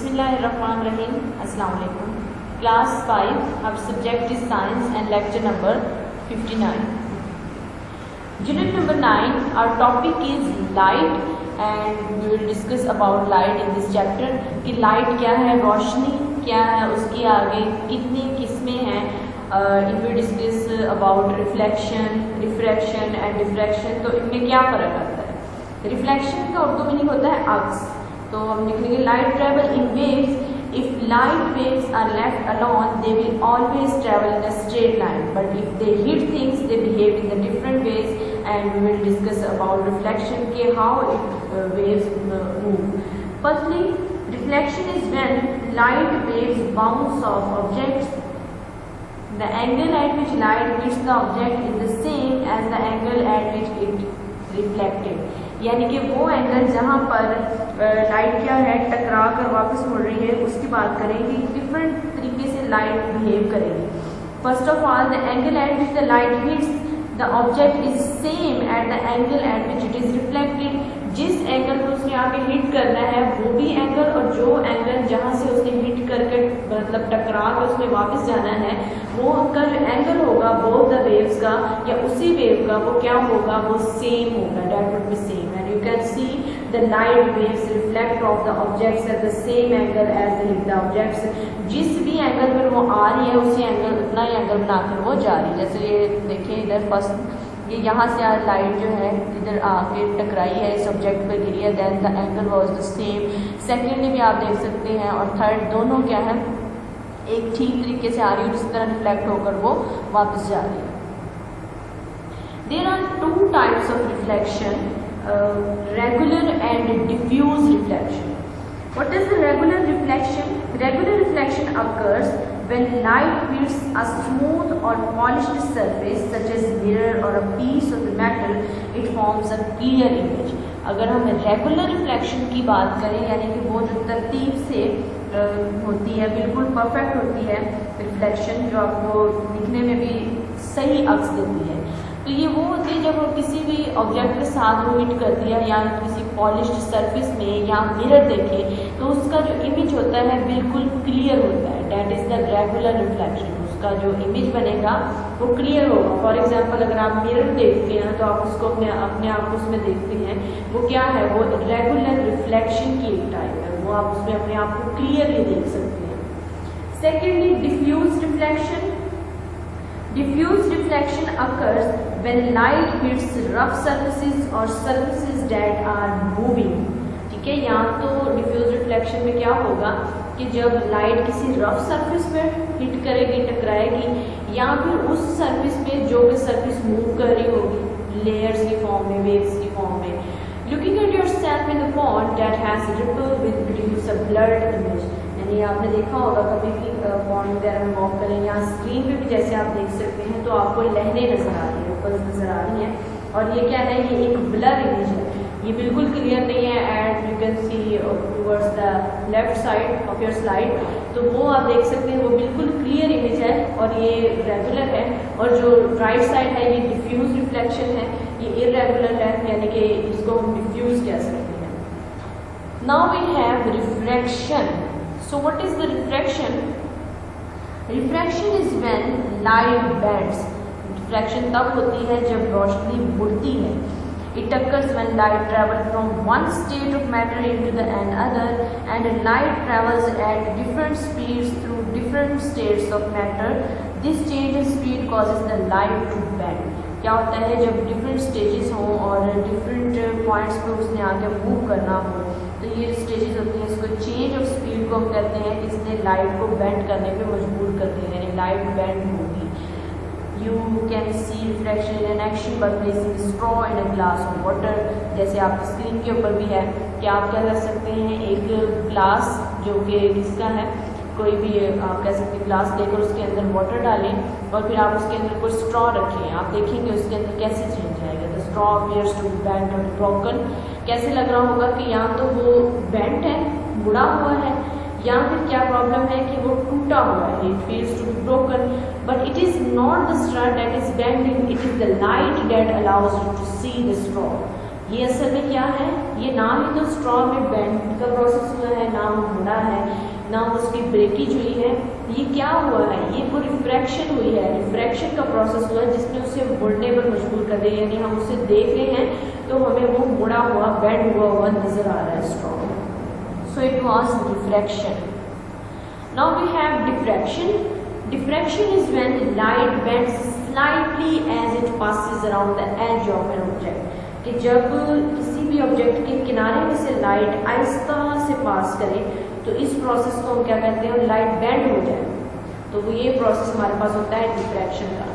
Bismillahirrahmanirrahim. Assalamu alaikum. Class 5. Our subject is science and lecture number 59. Unit number 9. Our topic is light and we will discuss about light in this chapter. कि light क्या है, रोशनी क्या है, उसकी आगे कितनी किस्में हैं. If we discuss about reflection, refraction and diffraction, तो इनमें क्या फ़र्क आता है. रिफ्लेक्शन का उर्दू मीनिंग होता है अक्स. तो हम लिखेंगे light travel in waves. If light waves are left alone they will always travel in a straight line, but if they hit things they behave in the different ways. And we will discuss about reflection के how it waves move. Firstly, reflection is when light waves bounce off objects. The angle at which light hits the object is the same as the angle at which it reflected. यानी कि वो angle जहाँ पर light क्या है टकरा कर वापस मुड़ रही है उसकी बात करेंगे. डिफरेंट तरीके से लाइट बिहेव करेगी. First of all, the angle eight which the light hits the object is same at the angle eight which it is reflected. जिस एंगल पर उसने आके हिट करना है वो भी एंगल, और जो एंगल जहाँ से उसने हिट करके मतलब टकरा के उसमें वापस जाना है वो उनका जो एंगल होगा बोथ द वेव्स का या उसी वेव का वो क्या होगा, वो सेम होगा. That would be same. And you can see the light waves reflect off the objects at the same angle as the hit the objects. जिस भी एंगल पर वो आ रही है उसी एंगल उतना ही एंगल बनाकर वो जा रही है. जैसे ये देखिए इधर फर्स्ट ये यहाँ से आज लाइट जो है इधर आके टकराई है, इस ऑब्जेक्ट पर गिरी है, then the angle was the same. Secondly भी आप देख सकते हैं, और थर्ड दोनों क्या है एक ठीक तरीके से आ रही है जिस तरह रिफ्लेक्ट होकर वो वापस जा रही है. There are two types of reflection, regular and diffuse reflection. What is the regular reflection? Regular reflection occurs when light hits a smooth or polished surface such as mirror or a piece of the metal. It forms a clear image. अगर हम regular reflection की बात करें यानी कि वो जो तरतीब से होती है, बिल्कुल परफेक्ट होती है रिफ्लेक्शन, जो आपको दिखने में भी सही अक्स देती है, तो ये वो होती है जब किसी भी ऑब्जेक्ट के साथ वो हिट करती है या किसी पॉलिश्ड सरफेस में या मिरर देखें तो उसका जो इमेज होता है बिल्कुल क्लियर होता है. That is the regular reflection. उसका जो इमेज बनेगा वो क्लियर होगा. फॉर एग्जांपल अगर आप मिरर देखते हैं तो आप उसको अपने आप उसमें देखते हैं, वो क्या है, वो रेगुलर रिफ्लेक्शन की एक टाइप है. वो आप उसमें अपने आप को क्लियरली देख सकते हैं. Secondly, diffuse reflection. Diffuse reflection occurs when light hits rough surfaces or surfaces that are moving. ठीक है, यहाँ तो diffuse reflection में क्या होगा कि जब लाइट किसी रफ सरफेस पे हिट करेगी, टकराएगी, या फिर उस सरफेस पे जो कि सरफेस मूव कर रही होगी लेयर्स की फॉर्म में, वेव्स की फॉर्म में. Looking at yourself in the pond that has ripple will produce a blurred image. यानी आपने देखा होगा कभी भी पॉन्ड वगैरह में वॉक करें, यहाँ स्क्रीन पे भी जैसे आप देख सकते हैं तो आपको लहरें नज़र आ रही है, रिपल्स नज़र आ रही हैं, और ये क्या है, ये एक ब्लर इमेज है, ये बिल्कुल क्लियर नहीं है. And you can C towards the left side of your slide, तो वो आप देख सकते हैं वो बिल्कुल क्लियर इमेज है और ये रेगुलर है. और जो राइट साइड है ये डिफ्यूज रिफ्लेक्शन है, ये इरेगुलर है, यानी कि इसको हम डिफ्यूज कह सकते हैं. Now we have refraction. So what is the refraction? Refraction is when light bends. Refraction तब होती है जब रोशनी मुड़ती है. It occurs when light travels from one state of matter into the another, and light travels at different speeds through different states of matter. This change in speed causes the light to bend. क्या होता है जब different stages हों और different points पे उसने आके move करना हो, तो ये स्टेजेस होती हैं, इसको चेंज ऑफ स्पीड को हम कहते हैं, इसने लाइट को बेंड करने पे मजबूर कर दिया, यानी लाइट बेंड होगी. You can C reflection in action by placing straw in a glass of water. जैसे आप स्क्रीन के ऊपर भी है कि आप क्या कर सकते हैं, एक ग्लास जो कि किसका है, कोई भी आप कह सकते हैं ग्लास लेकर उसके अंदर वाटर डालें और फिर आप उसके अंदर कोई स्ट्रॉ रखें, आप देखेंगे उसके अंदर कैसे चेंज आएगा. The straw appears to be bent और ब्रोकन. कैसे लग रहा होगा कि या तो वो बेंट है, मुड़ा हुआ है, या फिर क्या प्रॉब्लम है कि वो टूटा हुआ है. It feels to be broken, but it is not the straw that is bending, it is the light that allows you to see the straw. ये असल में क्या है, ये ना ही तो स्ट्रॉ में बेंड का प्रोसेस हुआ है, ना वो मुड़ा है, ना उसकी ब्रेकेज हुई है। ये क्या हुआ है, ये वो रिफ्रैक्शन हुई है, रिफ्रैक्शन का प्रोसेस हुआ है जिसने उसे मुड़ने पर मजबूर कर दिया। यानी हम उसे देख रहे हैं तो हमें वो मुड़ा हुआ बेंड हुआ नजर आ रहा है स्ट्रॉ में। So it was refraction. Now we have diffraction. Diffraction is when light bends slightly as it passes around the edge of an object. कि जब किसी भी ऑब्जेक्ट के किनारे में से लाइट आहिस्ता से पास करे तो इस प्रोसेस को हम क्या कहते हैं, लाइट बेंड हो जाए, तो वो ये प्रोसेस हमारे पास होता है डिफ्रैक्शन का।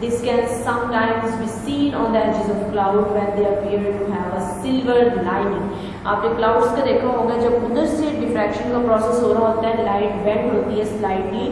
This can sometimes be seen on the edges of cloud when they appear to have a silver lining. आपने क्लाउड्स का देखा होगा, जब उधर से डिफ्रैक्शन का प्रोसेस हो रहा होता है, लाइट बेंड होती है slightly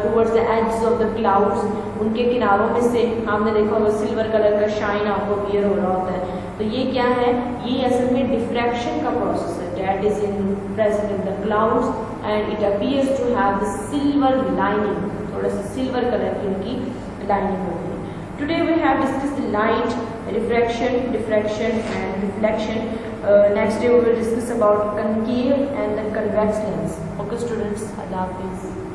towards the edges of the clouds, उनके किनारों में से आपने देखा होगा सिल्वर कलर का शाइन आपको अपीयर हो रहा होता है। तो ये क्या है, ये असल में डिफ्रैक्शन का प्रोसेस है, that is in present in the clouds and it appears to have the silver lining, थोड़ा सा सिल्वर कलर की उनकी लाइनिंग होती है। Today we have discussed the light, refraction, diffraction and reflection. Next day we will discuss about concave and the convex lens. Okay students, Allah Hafiz.